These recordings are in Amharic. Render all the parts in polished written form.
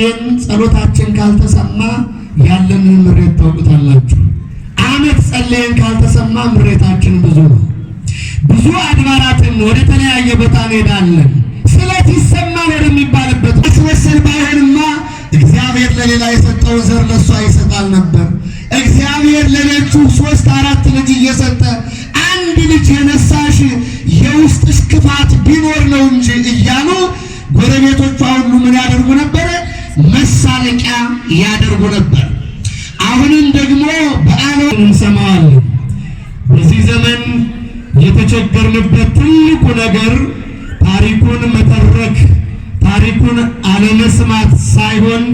ጸልየን ጸሎታችን ካልተሰማ ያለንን ምሬት ታውቁታላችሁ። ዓመት ጸልየን ካልተሰማ ምሬታችን ብዙ ነው። ብዙ አድባራትን ወደ ተለያየ ቦታ እንሄዳለን። ስለት ይሰማል ወደሚባልበት አስመስል ባይሆንማ እግዚአብሔር ለሌላ የሰጠውን ዘር ለሷ ይሰጣል ነበር። እግዚአብሔር ለሌሎቹ 3-4 ልጅ እየሰጠ አንድ ልጅ የነሳሽ የውስጥሽ ክፋት ቢኖር ነው እንጂ እያሉ ጎረቤቶቿ ሁሉ ምን ያደርጉ ነበር? መሳለቂያ ያደርጉ ነበር። አሁንም ደግሞ በዓለም እንሰማዋለን። በዚህ ዘመን የተቸገርንበት ትልቁ ነገር ታሪኩን መተረክ፣ ታሪኩን አለመስማት ሳይሆን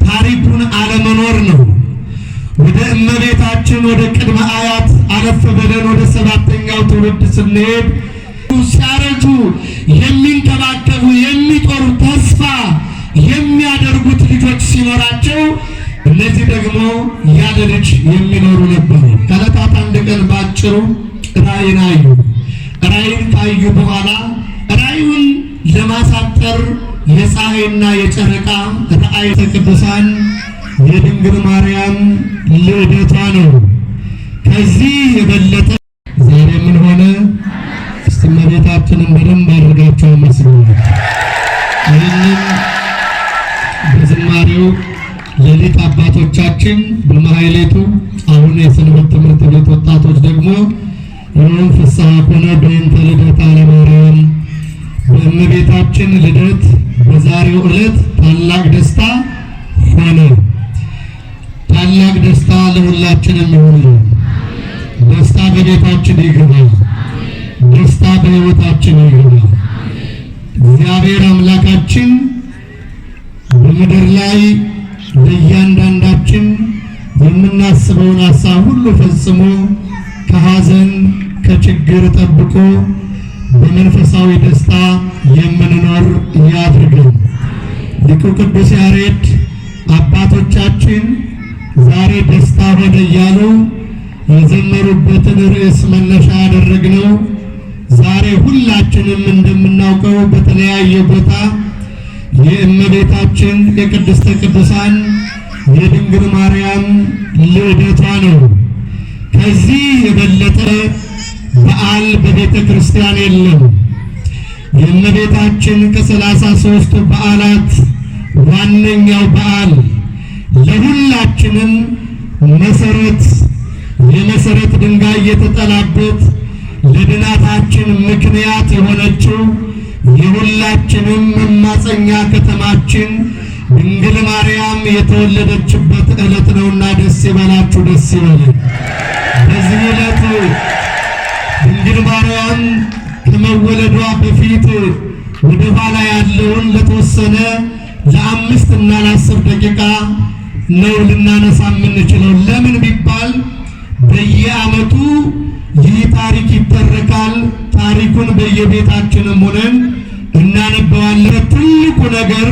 ታሪኩን አለመኖር ነው። ወደ እመቤታችን ወደ ቅድመ አያት አለፈ ብለን ወደ 7ኛው ትውልድ ስንሄድ ሲያረጁ የሚንከባከቡ የሚጦሩ ተስፋ የሚያደርጉት ልጆች ሲኖራቸው እነዚህ ደግሞ ያለ ልጅ የሚኖሩ ነበሩ። ከዕለታት አንድ ቀን ባጭሩ ራእይን አዩ። ራእይን ካዩ በኋላ ራእዩን ለማሳጠር የፀሐይና የጨረቃ ራእየ ቅዱሳን የድንግል ማርያም ልደቷ ነው። ከዚህ የበለጠ ዛሬ ምን ሆነ? እስቲ እመቤታችንን በደንብ አድርጋችሁ መስሉ። ይህንን በዝማሬው ሌሊት አባቶቻችን በማህሌቱ፣ አሁን የሰንበት ትምህርት ቤት ወጣቶች ደግሞ ይህን ፍስሐ ኮነ በእንተ ልደታ ለማርያም በእመቤታችን ልደት በዛሬው ዕለት ታላቅ ደስታ ሆነ። ታላቅ ደስታ ለሁላችንም ይሁን። ደስታ በቤታችን ይግባ። ደስታ በሕይወታችን ይግባ። እግዚአብሔር አምላካችን በምድር ላይ ለእያንዳንዳችን የምናስበውን ሐሳብ ሁሉ ፈጽሞ ከሐዘን ከችግር ጠብቆ በመንፈሳዊ ደስታ የምንኖር ያድርገን። ሊቁ ቅዱስ ያሬድ አባቶቻችን ዛሬ ደስታ ሆነ እያሉ የዘመሩበትን ርዕስ መነሻ ያደረግነው ዛሬ ሁላችንም እንደምናውቀው በተለያየ ቦታ የእመቤታችን የቅድስተ ቅዱሳን የድንግል ማርያም ልደቷ ነው። ከዚህ የበለጠ በዓል በቤተ ክርስቲያን የለም። የእመቤታችን ከ33 በዓላት ዋነኛው በዓል ለሁላችንም መሰረት የመሰረት ድንጋይ የተጠላበት ለድናታችን ምክንያት የሆነችው የሁላችንም መማፀኛ ከተማችን ድንግል ማርያም የተወለደችበት ዕለት ነውና ደስ ይበላችሁ፣ ደስ ይበለን። በዚህ ዕለት ድንግል ማርያም ከመወለዷ በፊት ወደ ኋላ ያለውን ለተወሰነ ለ5 እና ለ10 ደቂቃ ነው ልናነሳ የምንችለው። ለምን ቢባል በየዓመቱ ይህ ታሪክ ይተረካል። ታሪኩን በየቤታችንም ሆነን እናነበዋለን። ትልቁ ነገር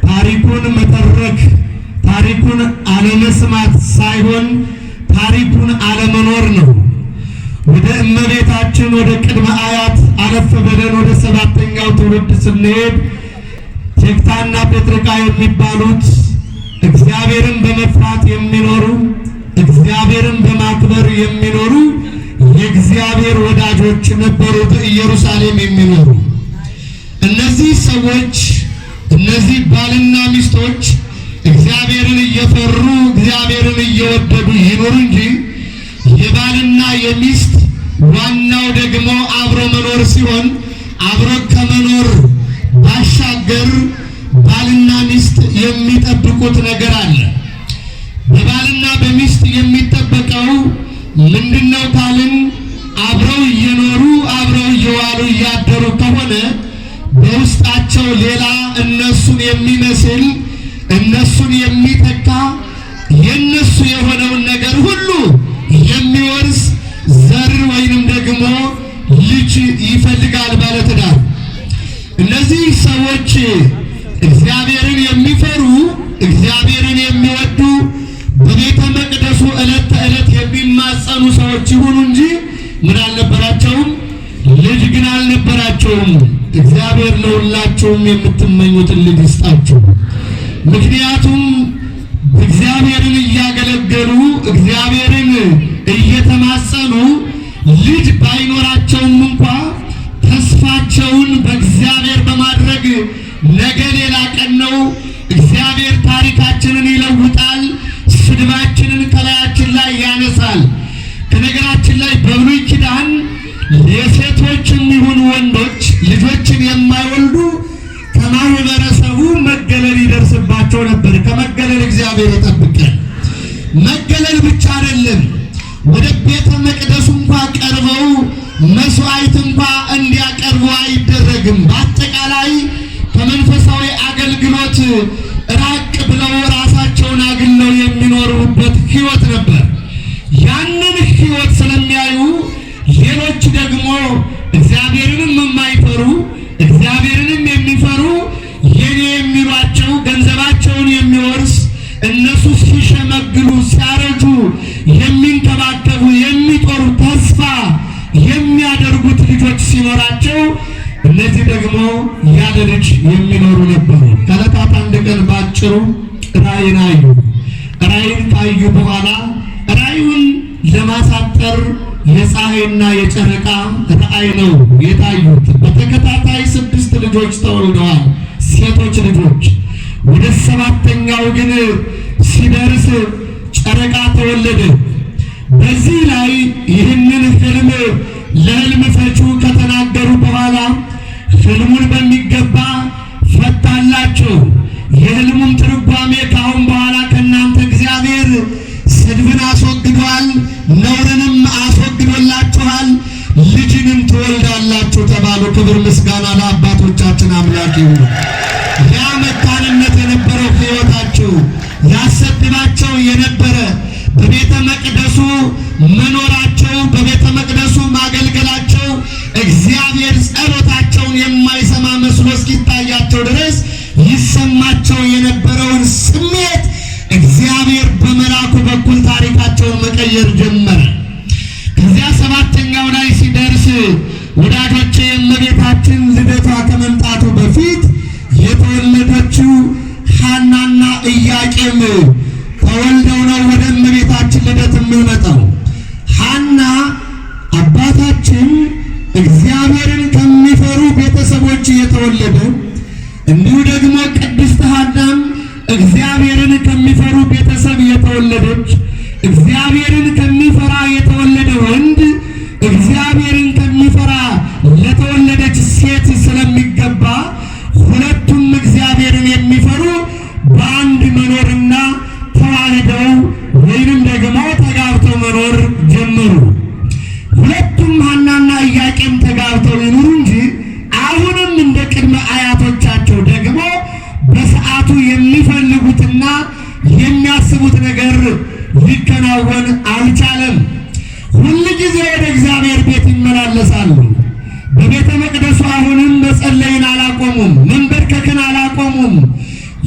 ታሪኩን መተረክ፣ ታሪኩን አለመስማት ሳይሆን ታሪኩን አለመኖር ነው። ወደ እመቤታችን ወደ ቅድመ አያት አለፈ ብለን ወደ 7ኛው ትውልድ ስንሄድ ቴክታና ጴጥርቃ የሚባሉት እግዚአብሔርን በመፍራት የሚኖሩ እግዚአብሔርን በማክበር የሚኖሩ የእግዚአብሔር ወዳጆች ነበሩ፣ በኢየሩሳሌም የሚኖሩ። እነዚህ ሰዎች እነዚህ ባልና ሚስቶች እግዚአብሔርን እየፈሩ እግዚአብሔርን እየወደዱ ይኖሩ እንጂ የባልና የሚስት ዋናው ደግሞ አብሮ መኖር ሲሆን አብሮ ከመኖር ባሻገር ባልና ሚስት የሚጠብቁት ነገር አለ። በባልና በሚስት የሚጠበቀው ምንድነው ካልን አብረው እየኖሩ አብረው እየዋሉ እያደሩ ከሆነ በውስጣቸው ሌላ እነሱን የሚመስል እነሱን የሚተካ የነሱ የሆነውን ነገር ሁሉ የሚወርስ ዘር ወይንም ደግሞ ልጅ ይፈልጋል ባለትዳር። እነዚህ ሰዎች እግዚአብሔርን የሚፈሩ እግዚአብሔርን የሚወዱ በቤተ መቅደሱ ዕለት ተዕለት የሚማጸኑ ሰዎች ይሁኑ እንጂ ምን አልነበራቸውም? ልጅ ግን አልነበራቸውም። እግዚአብሔር ለሁላችሁም የምትመኙትን ልጅ ይስጣችሁ። ምክንያቱም እግዚአብሔርን እያገለገሉ እግዚአብሔርን እየተማጸኑ ልጅ ባይኖራቸውም እንኳ ተስፋቸውን በእግዚአብሔር በማድረግ ነገ ሌላ ቀን ነው፣ እግዚአብሔር ታሪካችንን ይለውጣል፣ ስድባችንን ከላያችን ላይ ያነሳል። ከነገራችን ላይ በብሉይ ኪዳን የሴቶችም ይሁን ወንዶች ልጆችን የማይወልዱ ከማህበረሰቡ መገለል ይደርስባቸው ነበር። ከመገለል እግዚአብሔር ይጠብቀን። መገለል ብቻ አይደለም፣ ወደ ቤተ መቅደሱ እንኳ ቀርበው መስዋዕት እንኳ እንዲያቀርቡ አይደረግም። በአጠቃላይ ከመንፈሳዊ አገልግሎት ራቅ ብለው ራሳቸውን አግለው የሚኖሩበት ሕይወት ነበር። ያንን ሕይወት ስለሚያዩ ሌሎች ደግሞ እግዚአብሔርንም የማይፈሩ እግዚአብሔርንም የሚፈሩ የኔ የሚሏቸው ገንዘባቸውን የሚወርስ እነሱ ሲሸመግሉ ሲያረጁ የሚንከባከቡ የሚጦሩ ተስፋ የሚያደርጉት ልጆች ሲኖራቸው እነዚህ ደግሞ ያለ ልጅ የሚኖሩ ነበሩ። ከዕለታት አንድ ቀን ባጭሩ ራእይን አዩ። ራእይን ካዩ በኋላ ራእዩን ለማሳጠር የፀሐይና የጨረቃ ራእይ ነው የታዩት። በተከታታይ 6 ልጆች ተወልደዋል፣ ሴቶች ልጆች። ወደ 7ኛው ግን ሲደርስ ጨረቃ ተወለደ። በዚህ ላይ ይህንን ህልም ለህልም ፈቺው ከተናገሩ በኋላ ህልሙን በሚገባ ፈታላቸው። የህልሙን ትርጓሜ ካሁን በኋላ ከእናንተ እግዚአብሔር ስድብን አስወግዷል፣ ነውርንም አስወግዶላችኋል፣ ልጅንም ትወልዳላችሁ ተባሉ። ክብር ምስጋና ለአባቶቻችን አምላክ ይሁን። ያ መካንነት የነበረው ሕይወታቸው ያሰድባቸው የነበረ በቤተ መቅደሱ መኖራቸው በቤተ መቅደሱ ማገልገላቸው እግዚአብሔር ጸሎታቸውን የማይሰማ መስሎ እስኪታያቸው ድረስ ይሰማቸው የነበረውን ስሜት እግዚአብሔር በመልአኩ በኩል ታሪካቸውን መቀየር ጀመረ። ከዚያ 7ኛው ላይ ሲደርስ ወዳጆቼ የእመቤታችን ልደቷ ከመምጣቱ በፊት የተወለደችው ሐናና ኢያቄም ተወልደው ነው ወደ እመቤታችን ልደት የምንመጣው። ሐና አባታችን እግዚአብሔርን ከሚፈሩ ቤተሰቦች የተወለደ እንዲሁ ደግሞ ቅድስት ሐናም እግዚአብሔርን ከሚፈሩ ቤተሰብ የተወለደች እግዚአብሔርን ከሚፈራ የተወለደ ወንድ እግዚአብሔርን ከሚፈራ ለተወለደች ሴት ስለሚገባ ሁለቱም እግዚአብሔርን የሚፈሩ በአንድ መኖርና ተዋህደው ወይንም ደግሞ ተጋብተው መኖር ጀመሩ። ሁለቱም ሐናና ኢያቄም ተጋብተው ይኑሩ እንጂ አሁንም እንደ ቅድመ አያቶቻቸው ደግሞ በሰዓቱ የሚፈልጉትና የሚያስቡት ነገር ሊከናወን አልቻለም። ሁል ጊዜ ወደ እግዚአብሔር ቤት ይመላለሳሉ። በቤተ መቅደሱ አሁንም መጸለይን አላቆሙም፣ መንበርከክን አላቆሙም።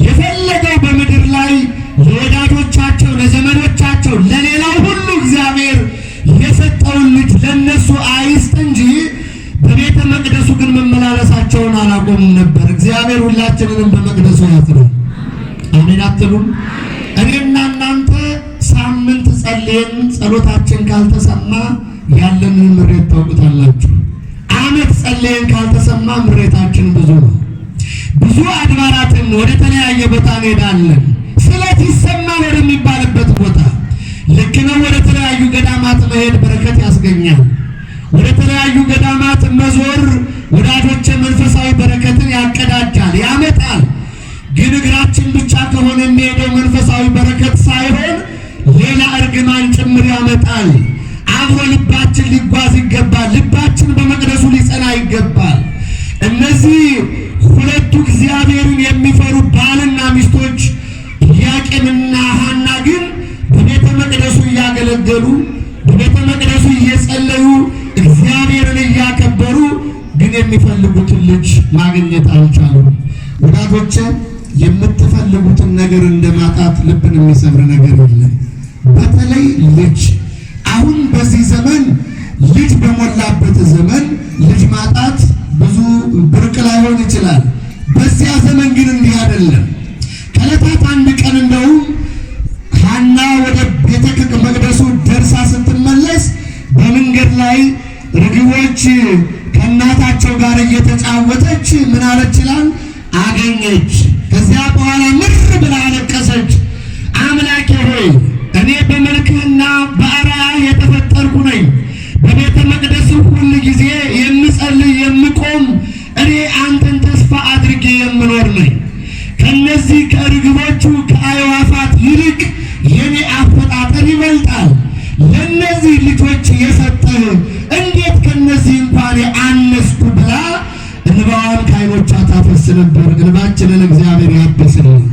የፈለገው በምድር ላይ ለወዳጆቻቸው፣ ለዘመዶቻቸው፣ ለሌላው ሁሉ እግዚአብሔር የሰጠውን ልጅ ለነሱ አይስጥ እንጂ በቤተ መቅደሱ ግን መመላለሳቸውን አላቆሙም ነበር። እግዚአብሔር ሁላችንንም በመቅደሱ ያስረን። አሜን አትሉም? እኔና እናንተ ሳምንት ጸልየን ጸሎታችን ካልተሰማ ያለንን ምሬት ታውቁታላችሁ። ዓመት ጸልየን ካልተሰማ ምሬታችን ብዙ ነው። ብዙ አድባራትን ወደ ተለያየ ቦታ እንሄዳለን። ስለት ይሰማል ወደሚባልበት ቦታ ልክ ነው። ወደ ተለያዩ ገዳማት መሄድ በረከት ያስገኛል። ወደ ተለያዩ ገዳማት መዞር ወዳጆች መንፈሳዊ በረከትን ያቀዳጃል፣ ያመጣል። ግን እግራችን ብቻ ከሆነ የሚሄደው መንፈሳዊ በረከት ሳይሆን ሌላ እርግማን ጭምር ያመጣል። አብሮ ልባችን ሊጓዝ ይገባል። ልባችን በመቅደሱ ሊጸና ይገባል። እነዚህ ሁለቱ እግዚአብሔርን የሚፈሩ ባልና ሚስቶች ኢያቄምና ሐና ግን በቤተ መቅደሱ እያገለገሉ በቤተ መቅደሱ እየጸለዩ እግዚአብሔርን እያከበሩ ግን የሚፈልጉትን ልጅ ማግኘት አልቻሉም። ወዳጆቼ የምትፈልጉትን ነገር እንደማጣት ልብን የሚሰብር ነገር የለም። በተለይ ልጅ አሁን በዚህ ዘመን ልጅ በሞላበት ዘመን ልጅ ማጣት ብዙ ብርቅ ላይሆን ይችላል። በዚያ ዘመን ግን እንዲህ አይደለም። ከዕለታት እየተጫወተች ምን አለች ይላል? አገኘች። ከዚያ በኋላ ምር ብላ አለቀሰች። አምላኬ ሆይ እኔ በመልክህና በአርአያህ የተፈጠርኩ ነኝ። በቤተ መቅደስ ሁል ጊዜ የምጸልይ የምቆም እኔ አንተን ተስፋ አድርጌ የምኖር ነኝ። ከነዚህ ከርግቦቹ ከአዕዋፋት ይልቅ የኔ አፈጣጠር ይበልጣል። ለነዚህ ልጆች የሰጠህ እንዴት ከነዚህ እንኳን አነስኩ ብላ እንባዋን ከዓይኖቿ ታፈስ ነበር። እንባችንን እግዚአብሔር ያብስልን።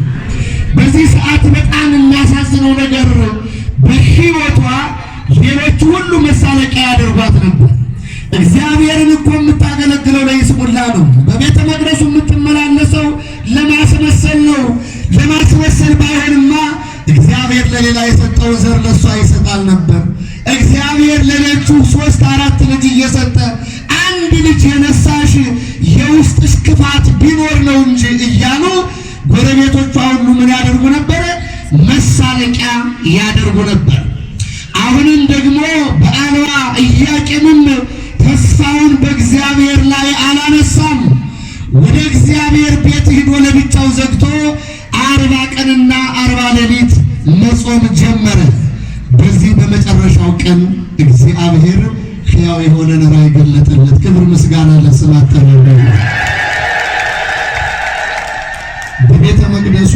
በዚህ ሰዓት በጣም የሚያሳዝነው ነገር በሕይወቷ ሌሎች ሁሉ መሳለቂያ ያደርጓት ነበር። እግዚአብሔርን እኮ የምታገለግለው ለይስሙላ ነው። በቤተ መቅደሱ የምትመላለሰው ለማስመሰል ነው። ለማስመሰል ባይሆንማ እግዚአብሔር ለሌላ የሰጠውን ዘር ለሷ ይሰጣል ነበር። እግዚአብሔር ለሌሎቹ 3-4 ልጅ እየሰጠ አንድ ልጅ የነሳሽ የውስጥሽ ክፋት ቢኖር ነው እንጂ እያሉ ጎረቤቶቿ ሁሉ ምን ያደርጉ ነበር? መሳለቂያ ያደርጉ ነበር። አሁንም ደግሞ በዓልዋ ኢያቄምም ተስፋውን በእግዚአብሔር ላይ አላነሳም። ወደ እግዚአብሔር ቤት ሂዶ ለብቻው ዘግቶ 40 ቀንና 40 ሌሊት መጾም ጀመረ። በዚህ በመጨረሻው ቀን እግዚአብሔር ሕያው የሆነን ራእይ ገለጠለት። ክብር ምስጋና ለስሙ አጠራሩ። በቤተ መቅደሱ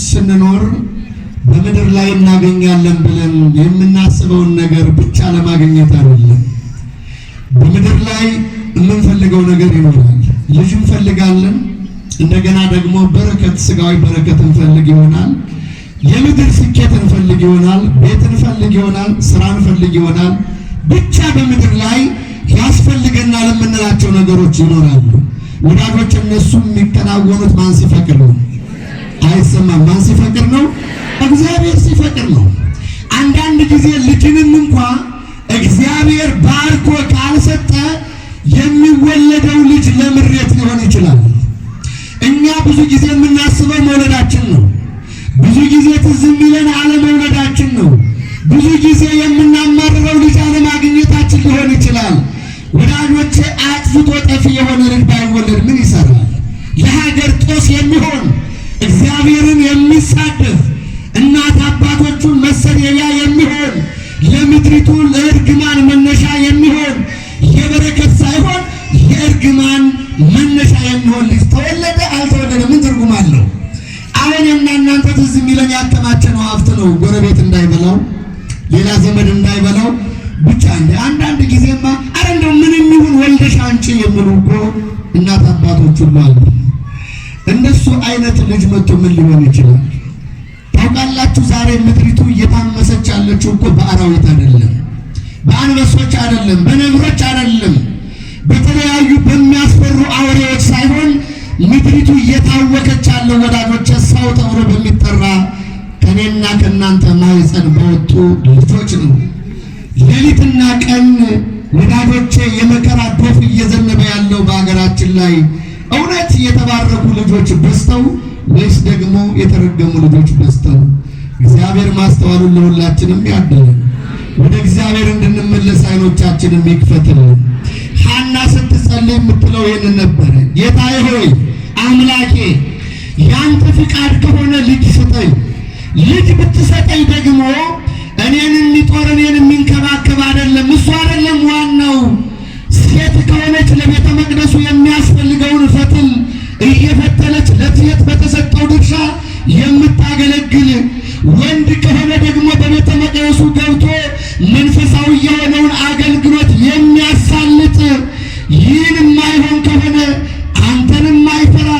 ስንኖር በምድር ላይ እናገኛለን ብለን የምናስበውን ነገር ብቻ ለማግኘት አይደለም። በምድር ላይ የምንፈልገው ነገር ይኖራል። ልጅ እንፈልጋለን። እንደገና ደግሞ በረከት፣ ስጋዊ በረከት እንፈልግ ይሆናል። የምድር ስኬት እንፈልግ ይሆናል። ቤት እንፈልግ ይሆናል። ስራ እንፈልግ ይሆናል። ብቻ በምድር ላይ ያስፈልገናል የምንላቸው ነገሮች ይኖራሉ። ወዳጆች እነሱ የሚከናወኑት ማን ሲፈቅድ ነው? አይሰማም። ማን ሲፈቅድ ነው? እግዚአብሔር ሲፈቅድ ነው። አንዳንድ ጊዜ ልጅንም እንኳ እግዚአብሔር ባርኮ ካልሰጠ የሚወለደው ልጅ ለምሬት ሊሆን ይችላል። እኛ ብዙ ጊዜ የምናስበው መውለዳችን ነው። ብዙ ጊዜ ትዝ የሚለን አለመውለዳችን ነው። ብዙ ጊዜ የምናማርረው ልጅ አለማግኘታችን ሊሆን ይችላል። ወዳጆቼ አጥፍቶ ጠፊ የሆነ ልጅ ባይወለድ ምን ይሰራል? ለሀገር ጦስ የሚሆን እግዚአብሔርን የሚሳደፍ እናት አባቶቹን መሰደቢያ የሚሆን ለምድሪቱ ለእርግማን መነሻ የሚሆን የበረከት ሳይሆን የእርግማን መነሻ የሚሆን ልጅ ተወለደ አልተወለደ ምን ትርጉም አለው? አሁን እናንተ ትዝ የሚለን ያከማቸነው ሀብት ነው። ጎረቤት እንዳይበላው፣ ሌላ ዘመድ እንዳይበላው ብቻ እንደ አንዳንድ ጊዜማ አረ እንደው ምንም ይሁን ወልደሽ አንቺ የሚሉ እኮ እናት አባቶች ሁሉ አሉ። እንደሱ አይነት ልጅ መጥቶ ምን ሊሆን ይችላል? ታውቃላችሁ፣ ዛሬ ምድሪቱ እየታመሰች ያለችው እኮ በአራዊት አይደለም፣ በአንበሶች አይደለም፣ በነብሮች አይደለም፣ በተለያዩ በሚያስፈሩ አውሬዎች ሳይሆን ምድሪቱ እየታወከች ያለው ወዳጆች ሰው ተብሎ በሚጠራ ከኔና ከናንተ ማህፀን በወጡ ልጆች ነው። ሌሊትና ቀን ወዳጆቼ የመከራ ዶፍ እየዘነበ ያለው በሀገራችን ላይ እውነት የተባረኩ ልጆች በዝተው ወይስ ደግሞ የተረገሙ ልጆች በዝተው? እግዚአብሔር ማስተዋሉን ለሁላችንም ያድለን። ወደ እግዚአብሔር እንድንመለስ አይኖቻችንን ይክፈትልን። ሐና ስትጸልይ የምትለው ይህንን ነበረ። ጌታዬ ሆይ አምላኬ ያንተ ፍቃድ ከሆነ ልጅ ስጠኝ። ልጅ ብትሰጠኝ ደግሞ እኔን የሚጦር እኔን የሚንከባከብ አይደለም፣ እሱ አይደለም ዋናው። ሴት ከሆነች ለቤተ መቅደሱ የሚያስፈልገውን ፈትል እየፈተለች ለሴት በተሰጠው ድርሻ የምታገለግል፣ ወንድ ከሆነ ደግሞ በቤተ መቅደሱ ገብቶ መንፈሳዊ የሆነውን አገልግሎት የሚያሳልጥ፣ ይህን የማይሆን ከሆነ አንተን የማይፈራ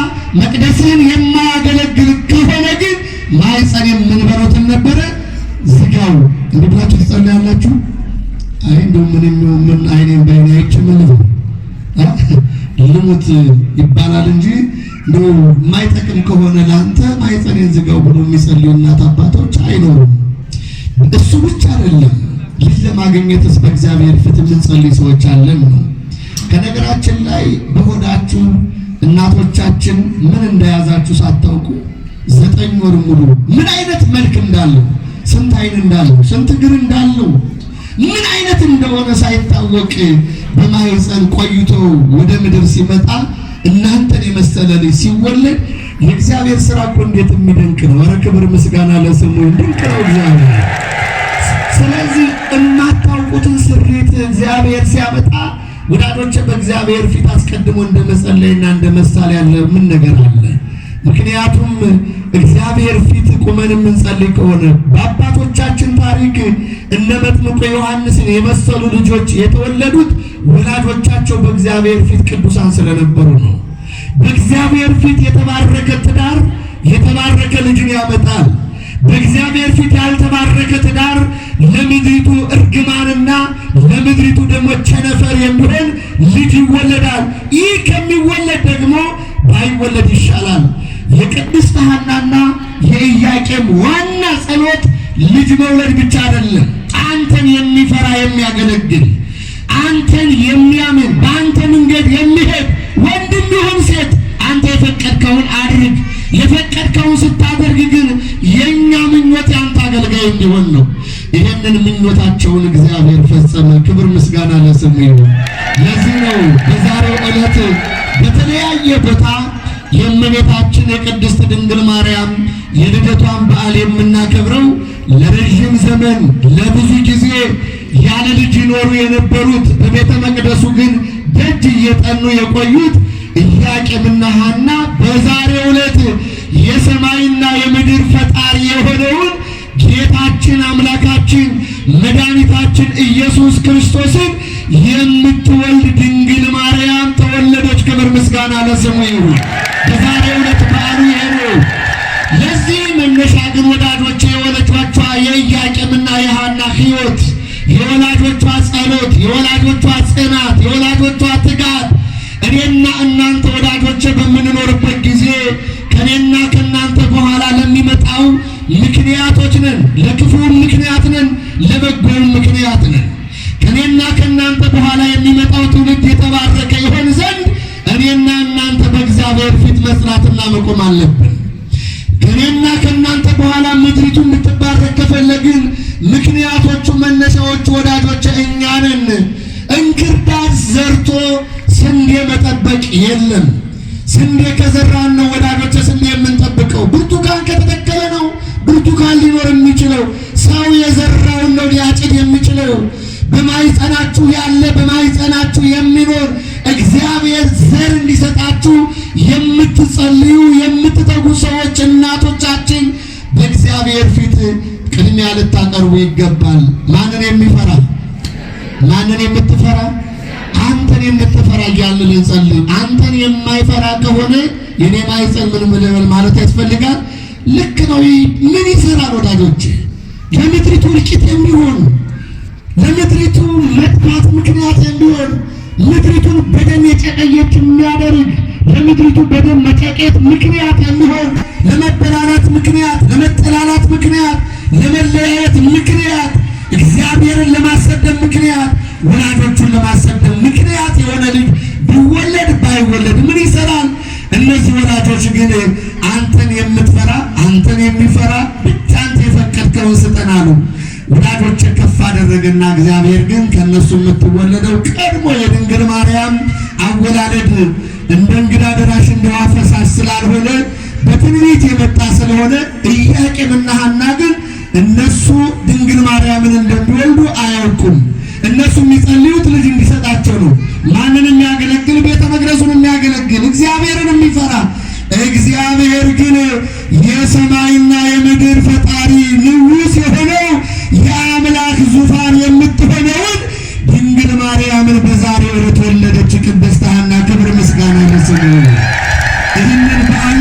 መቅደስህን የማያገለግል ከሆነ ግን ማኅፀን የምንበሮትን ነበረ ዝጋው። እንዲህ ብላችሁ ትጸልያላችሁ። አይ እንደው ምን አይኔን በአይኔ አይቼ መልሰው ልሙት ይባላል እንጂ እንደው የማይጠቅም ከሆነ ለአንተ ማኅፀኔን ዝጋው ብሎ የሚጸልዩ እናት አባቶች አይኖሩም። እሱ ብቻ አይደለም፣ ልጅ ለማግኘትስ በእግዚአብሔር ፊት የምንጸልይ ሰዎች አለን ነው። ከነገራችን ላይ በሆዳችሁ እናቶቻችን ምን እንደያዛችሁ ሳታውቁ 9 ወር ሙሉ ምን አይነት መልክ እንዳለው፣ ስንት አይን እንዳለው፣ ስንት እግር እንዳለው፣ ምን አይነት እንደሆነ ሳይታወቅ በማኅፀን ቆይቶ ወደ ምድር ሲመጣ እና የመሰለ ልጅ ሲወለድ የእግዚአብሔር ሥራ እኮ እንዴት የሚደንቅ ነው! ኧረ ክብር ምስጋና ለስሙ ድንቅ ነው እግዚአብሔር። ስለዚህ የማታውቁትን ስሪት እግዚአብሔር ሲያመጣ ወዳጆቼ በእግዚአብሔር ፊት አስቀድሞ እንደ መጸለይና እንደ መሳል ያለ ምን ነገር አለ? ምክንያቱም እግዚአብሔር ፊት ቁመን የምንጸልይ ከሆነ በአባቶቻችን ታሪክ እነ መጥምቁ ዮሐንስን የመሰሉ ልጆች የተወለዱት ወላጆቻቸው በእግዚአብሔር ፊት ቅዱሳን ስለነበሩ ነው። በእግዚአብሔር ፊት የተባረከ ትዳር የተባረከ ልጅን ያመጣል። በእግዚአብሔር ፊት ያልተባረከ ትዳር ለምድሪቱ እርግማንና ለምድሪቱ ደግሞ ቸነፈር የሚሆን ልጅ ይወለዳል። ይህ ከሚወለድ ደግሞ ባይወለድ ይሻላል። የቅድስት ሐናና የኢያቄም ዋና ጸሎት ልጅ መውለድ ብቻ አይደለም። አንተን የሚፈራ የሚያገለግል፣ አንተን የሚያምን፣ በአንተ መንገድ የሚሄድ ወንድም ይሁን ሴት አንተ የፈቀድከውን አድርግ። የፈቀድከውን ስታደርግ ግን የኛ ምኞት ያንተ አገልጋይ እንዲሆን ነው። ይሄንን ምኞታቸውን እግዚአብሔር ፈጸመ። ክብር ምስጋና ለስሙ ይሁን። ለዚህ ነው በዛሬው ዕለት በተለያየ ቦታ የእመቤታችን የቅድስት ድንግል ማርያም የልደቷን በዓል የምናከብረው። ለረጅም ዘመን ለብዙ ጊዜ ያለ ልጅ ይኖሩ የነበሩት በቤተ መቅደሱ ግን ደጅ እየጠኑ የቆዩት ኢያቄምና ሐና በዛሬው ዕለት የሰማይና የምድር ፈጣሪ የሆነውን ጌታችን አምላካችን መድኃኒታችን ኢየሱስ ክርስቶስን የምትወልድ ድንግል ማርያም ተወለደች። ክብር ምስጋና ለስሙ ይሁን። በዛሬው ዕለት በዓሉ ይሄ ነው። ለዚህ መነሻ ግን ወዳጆቼ የወላጆቿ የኢያቄምና የሐና ሕይወት፣ የወላጆቿ ጸሎት፣ የወላጆቿ ጽናት፣ የወላጆቿ ትጋት እኔና እናንተ ወዳጆቼ በምንኖርበት ጊዜ ከኔና ከናንተ በኋላ ለሚመጣው ምክንያቶች ነን። ለክፉም ምክንያት ነን፣ ለበጎም ምክንያት ነን። ከኔና ከናንተ በኋላ የሚመጣው ትውልድ የተባረከ ይሆን ዘንድ እኔና እናንተ በእግዚአብሔር ፊት መስራትና መቆም አለብን። ከኔና ከናንተ በኋላ ምድሪቱ እንድትባረክ ከፈለግን ምክንያቶቹ መነሻዎቹ ወዳጆቼ እኛ ነን። እንክርዳድ ዘርቶ ስንዴ መጠበቅ የለም። ስንዴ ከዘራን ነው ወዳጆቼ ስንዴ የምንጠብቀው። ብርቱካን ከተተከለ ነው ብርቱካን ሊኖር የሚችለው። ሰው የዘራውን ነው ሊያጭድ የሚችለው። በማይጸናችሁ ያለ በማይጸናችሁ የሚኖር እግዚአብሔር ዘር እንዲሰጣችሁ የምትጸልዩ የምትተጉ ሰዎች እናቶቻችን በእግዚአብሔር ፊት ቅድሚያ ልታቀርቡ ይገባል። ማንን የሚፈራ? ማንን የምትፈራ? አንተን የምትፈራ እያልን ልንጸልይ። አንተን የማይፈራ ከሆነ የኔ ማይጸን ምን ምልበል ማለት ያስፈልጋል። ልክ ነው። ምን ይሰራል ወዳጆች? ለምድሪቱ እልቂት የሚሆን ለምድሪቱ መጥፋት ምክንያት የሚሆን ምድሪቱን በደም የጨቀየች የሚያደርግ ለምድሪቱ በደም መጨቄት ምክንያት የሚሆን ለመበላላት ምክንያት፣ ለመጠላላት ምክንያት፣ ለመለያየት ምክንያት፣ እግዚአብሔርን ለማሰደብ ምክንያት፣ ወላጆቹን ለማሰደብ ምክንያት የሆነ ልጅ ቢወለድ ባይወለድ ምን ይሰራል? እነዚህ ወላጆች ግን አንተን የምትፈራ አንተን የሚፈራ ብቻ አንተ የፈቀድከውን ስጠን አሉ። ወላጆች ከፍ አደረገና እግዚአብሔር ግን ከነሱ የምትወለደው ቀድሞ የድንግል ማርያም አወላለድ እንደ እንግዳ ደራሽ እንደ ውሃ ፈሳሽ ስላልሆነ በትንቢት የመጣ ስለሆነ ኢያቄምና ሐና ግን እነሱ ድንግል ማርያምን እንደሚወልዱ አያውቁም። እነሱ የሚጸልዩት ልጅ እንዲሰጣቸው ነው። ማንን የሚያገለግል? ቤተ መቅደሱን የሚያገለግል እግዚአብሔርን የሚፈራ። እግዚአብሔር ግን የሰማይና የምድር ፈጣሪ ንጉሥ የሆነው የአምላክ ዙፋን የምትሆነውን ድንግል ማርያምን በዛሬው ዕለት ወለደች። ቅድስት ሐና ክብር ምስጋና ለስሙ። ይህንን በዓል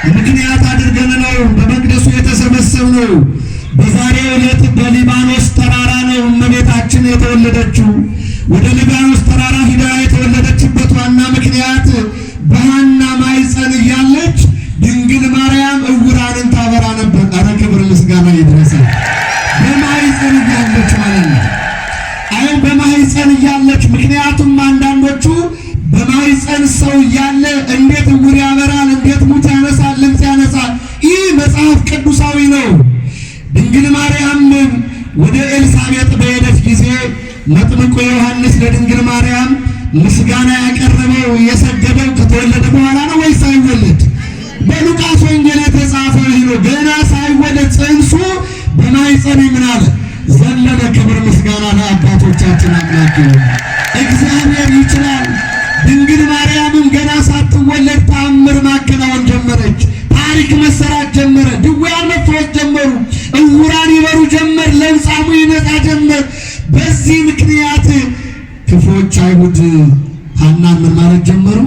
ምክንያት አድርገን ነው በመቅደሱ የተሰበሰብነው። በዛሬው ዕለት በሊባኖስ ተራራ ነው እመቤታችን የተወለደችው። ወደ ሊባኖስ ተራራ ሂዳ የተወለደችበት ዋና ምክንያት በሐና ማኅፀን እያለች ድንግል ማርያም ዕውራንን ታበራ ነበር። ኧረ ክብር ምስጋና ይድረሳል። በማኅፀን እያለች ማለት ነው። አሁን በማኅፀን እያለች ምክንያቱም አንዳንዶቹ በማኅፀን ሰው እያለ እንዴት ዕውር ያበራል፣ እንዴት ሙት ያነሳል፣ ልምጽ ያነሳል? ይህ መጽሐፍ ቅዱሳዊ ነው። ድንግል ማርያም ወደ ኤልሳቤጥ በሄደች ጊዜ መጥምቁ ዮሐንስ ለድንግል ማርያም ምስጋና ያቀረበው የሰገደው ከተወለደ በኋላ ነው ወይስ ሳይወለድ? በሉቃስ ወንጌል የተጻፈው ይህ ነው። ገና ሳይወለድ ጽንሱ በማኅፀን ምን አለ? ዘለለ። ክብር ምስጋና ለአባቶቻችን አምላክ ይሁን። እግዚአብሔር ይችላል። ድንግል ማርያምም ገና ሳትወለድ ተአምር ማከናወን ጀመረች። ታሪክ መሰራት ጀመረ። ድውያን መፈወስ ጀመሩ። ዕውራን ይበሩ ጀመር። ለምጻሙ ይነጻ ጀመር። በዚህ ምክንያት ክፉዎች አይሁድ ሐናን ምን ማለት ጀመሩ?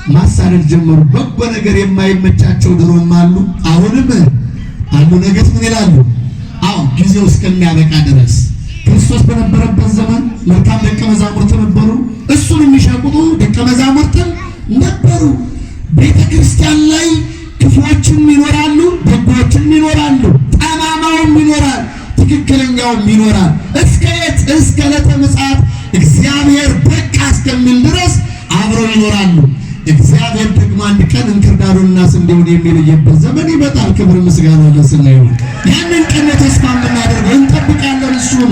ማሳደድ ጀመሩ። በጎ ነገር የማይመቻቸው ድሮም አሉ፣ አሁንም አሉ። ነገስ ምን ይላሉ? አዎ ጊዜው እስከሚያበቃ ድረስ ክርስቶስ በነበረበት ዘመን መልካም ደቀ መዛሙርት ነበሩ። እሱን የሚሸቁጡ ደቀ መዛሙርትም ነበሩ። ቤተ ክርስቲያን ላይ ክፉዎችም ይኖራሉ፣ በጎዎችም ይኖራሉ፣ ጠማማውም ይኖራል፣ ትክክለኛውም ይኖራል። እስከ የት? እስከ ዕለተ ምጽአት እግዚአብሔር በቃ እስከሚል ድረስ አብረው ይኖራሉ። እግዚአብሔር ደግሞ አንድ ቀን እንክርዳዱንና ስንዴውን የሚለይበት ዘመን ይመጣል። ክብር ምስጋና ለስሙ ይሁን። ያንን ቀን ተስፋ የምናደርገው እንጠብቃለን። እሱን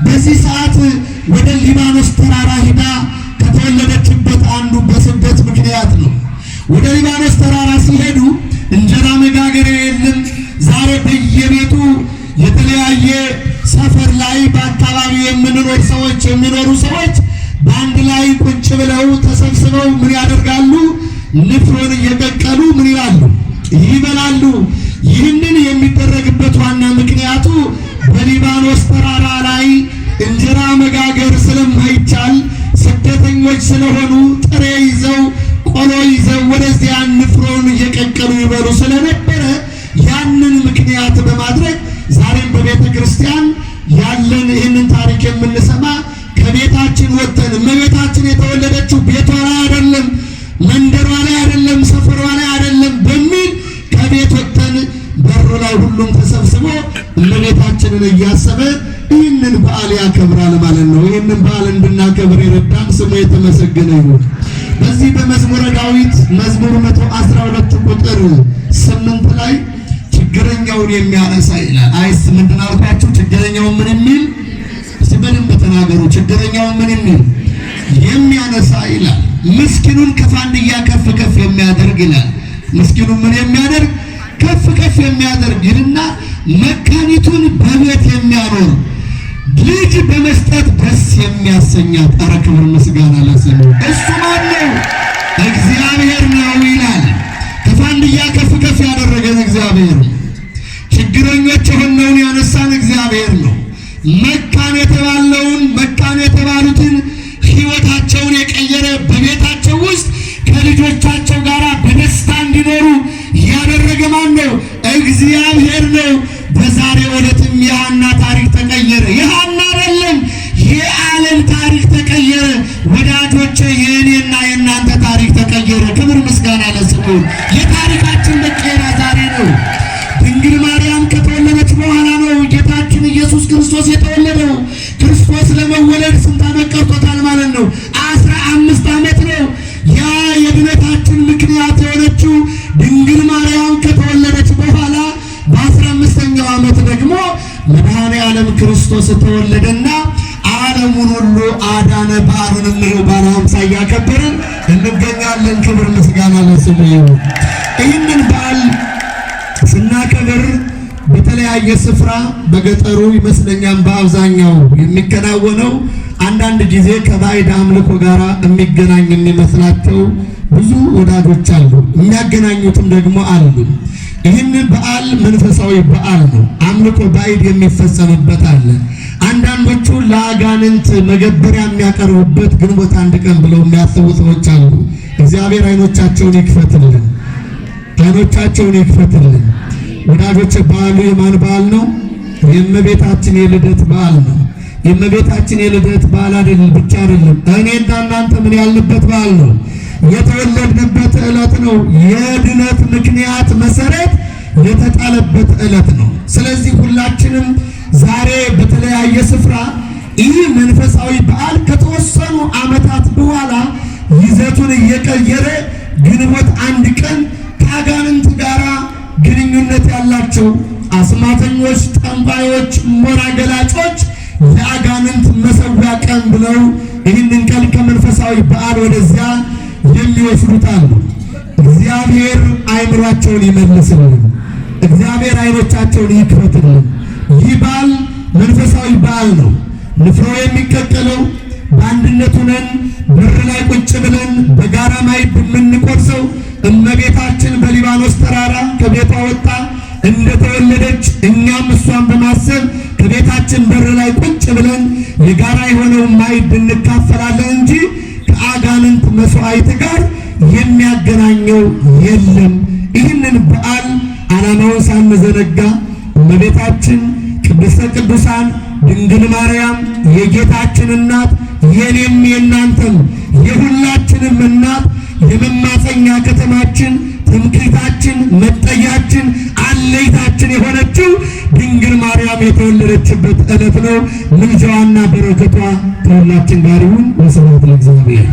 በዚህ ሰዓት ወደ ሊባኖስ ተራራ ሂዳ ከተወለደችበት አንዱ በስደት ምክንያት ነው። ወደ ሊባኖስ ተራራ ሲሄዱ እንጀራ መጋገሪያ የለም። ዛሬ በየቤቱ የተለያየ ሰፈር ላይ በአካባቢ የምንኖር ሰዎች የሚኖሩ ሰዎች በአንድ ላይ ቁጭ ብለው ተሰብስበው ምን ያደርጋሉ? ንፍሮን እየቀቀሉ ምን ይላሉ? ይበላሉ። ይህንን የሚደረግበት ዋና ምክንያቱ በሊባኖስ ተራራ ላይ እንጀራ መጋገር ስለማይቻል ስደተኞች ስለሆኑ ጥሬ ይዘው ቆሎ ይዘው ወደዚያ ንፍሮን እየቀቀሉ ይበሉ ስለነበረ ያንን ምክንያት በማድረግ ዛሬም በቤተ ክርስቲያን ያለን ይህንን ታሪክ የምንሰማ ከቤታችን ወጥተን እመቤታችን የተወለደችው ቤቷ ላይ አይደለም፣ መንደሯ ላይ አይደለም፣ ሰፈሯ ላይ አይደለም በሚል ከቤት ወጥተን በሩ ላይ ሁሉም ተሰብስቦ እመቤታችንን እያሰበ ይህንን በዓል ያከብራል ማለት ነው። ይህንን በዓል እንድናከብር የረዳን ስሙ የተመሰገነ ይሁን። በዚህ በመዝሙረ ዳዊት መዝሙር 112 ቁጥር 8 ላይ ችግረኛውን የሚያነሳ ይላል። አይስ ምንድን አልኳችሁ? ችግረኛውን ምን የሚል በደንብ ተናገሩ። ችግረኛውን ምን የሚል? የሚያነሳ ይላል። ምስኪኑን ከፋንድያ ከፍ ከፍ የሚያደርግ ይላል። ምስኪኑን ምን የሚያደርግ? ከፍ ከፍ የሚያደርግ ይልና መካኒቱን በቤት የሚያኖር ልጅ በመስጠት ደስ የሚያሰኛት። ኧረ ክብር ምስጋና ለስሙ። እሱ ማን ነው? እግዚአብሔር ነው ይላል። ከፋንድያ ከፍ ከፍ ያደረገን እግዚአብሔር ነው። ችግረኞች የሆነውን ያነሳን እግዚአብሔር ነው። መካን የተባሉትን ሕይወታቸውን የቀየረ በቤታቸው ውስጥ ከልጆቻቸው ጋር በደስታ እንዲኖሩ ያደረገ ማን ነው? እግዚአብሔር ነው። በዛሬው ዕለትም የሐና ታሪክ ተቀየረ። የሐና አይደለም የዓለም ታሪክ ተቀየረ። ወዳጆቼ የእኔና የእናንተ ታሪክ ተቀየረ። ክብር ምስጋና ለስሙ። የታሪካችን መቀየሪያ ዛሬ ነው። ድንግል ማርያም ከተወለደች በኋላ ነው ጌታችን ኢየሱስ ክርስቶስ የተወለደው። ክርስቶስ ለመወለድ ስንት ዓመት ቀርቶታል ማለት ነው? 15 ዓመት ነው። ያ የድነታችን ምክንያት የሆነችው ድንግል ማርያም ከተወለደች በኋላ በ15ኛው ዓመት ደግሞ መድኃኔ ዓለም ክርስቶስ ተወለደና ዓለሙን ሁሉ አዳነ። በዓሉንም በዓለ ሃምሳ እያከበርን እንገኛለን። ክብር ምስጋና ለስሙ ይሁን። ይህንን በዓል ስናከብር በተለያየ ስፍራ በገጠሩ ይመስለኛል በአብዛኛው የሚከናወነው አንዳንድ ጊዜ ከባዕድ አምልኮ ጋር የሚገናኝ የሚመስላቸው ብዙ ወዳጆች አሉ፣ የሚያገናኙትም ደግሞ አሉ። ይህንን በዓል መንፈሳዊ በዓል ነው። አምልኮ ባዕድ የሚፈጸምበት አለ። አንዳንዶቹ ለአጋንንት መገበሪያ የሚያቀርቡበት ግንቦት አንድ ቀን ብለው የሚያስቡ ሰዎች አሉ። እግዚአብሔር አይኖቻቸውን ይክፈትልን፣ አይኖቻቸውን ይክፈትልን። ወዳጆች በዓሉ የማን በዓል ነው? የእመቤታችን የልደት በዓል ነው። የእመቤታችን የልደት በዓል አይደለም ብቻ አይደለም፣ እኔና እናንተ ምን ያልንበት በዓል ነው? የተወለድንበት ዕለት ነው። የድነት ምክንያት መሰረት የተጣለበት ዕለት ነው። ስለዚህ ሁላችንም ዛሬ በተለያየ ስፍራ ይህ መንፈሳዊ በዓል ከተወሰኑ ዓመታት በኋላ ይዘቱን እየቀየረ ግንቦት አንድ ቀን ከአጋንንት ጋራ ግንኙነት ያላቸው አስማተኞች፣ ጠንቋዮች፣ ሞራ ገላጮች ለአጋንንት መሰዊያ ቀን ብለው ይህንን ቀን ከመንፈሳዊ በዓል ወደዚያ የሚወስዱት አሉ። እግዚአብሔር አይምሯቸውን ይመልስልን። እግዚአብሔር አይኖቻቸውን ይክፈትልን። ይህ በዓል መንፈሳዊ በዓል ነው። ንፍሮ የሚቀቀለው በአንድነት ሆነን በር ላይ ቁጭ ብለን በጋራ ማዕድ የምንቆርሰው እመቤታችን በሊባኖስ ተራራ ከቤቷ ወጣ እንደተወለደች እኛም እሷን በማሰብ ከቤታችን በር ላይ ቁጭ ብለን የጋራ የሆነውን ማዕድ እንካፈላለን እንጂ ከአጋንንት መስዋዕት ጋር የሚያገናኘው የለም። ይህንን በዓል ዓላማውን ሳንዘነጋ እመቤታችን ቅድስተ ቅዱሳን ድንግል ማርያም የጌታችን እናት የኔም የእናንተም የሁላችንም እናት የመማፀኛ ከተማችን ትምክህታችን መጠጊያችን አለይታችን የሆነችው ድንግል ማርያም የተወለደችበት ዕለት ነው። ምልጃዋና በረከቷ ከሁላችን ጋር ይሁን። ወስብሐት ለእግዚአብሔር።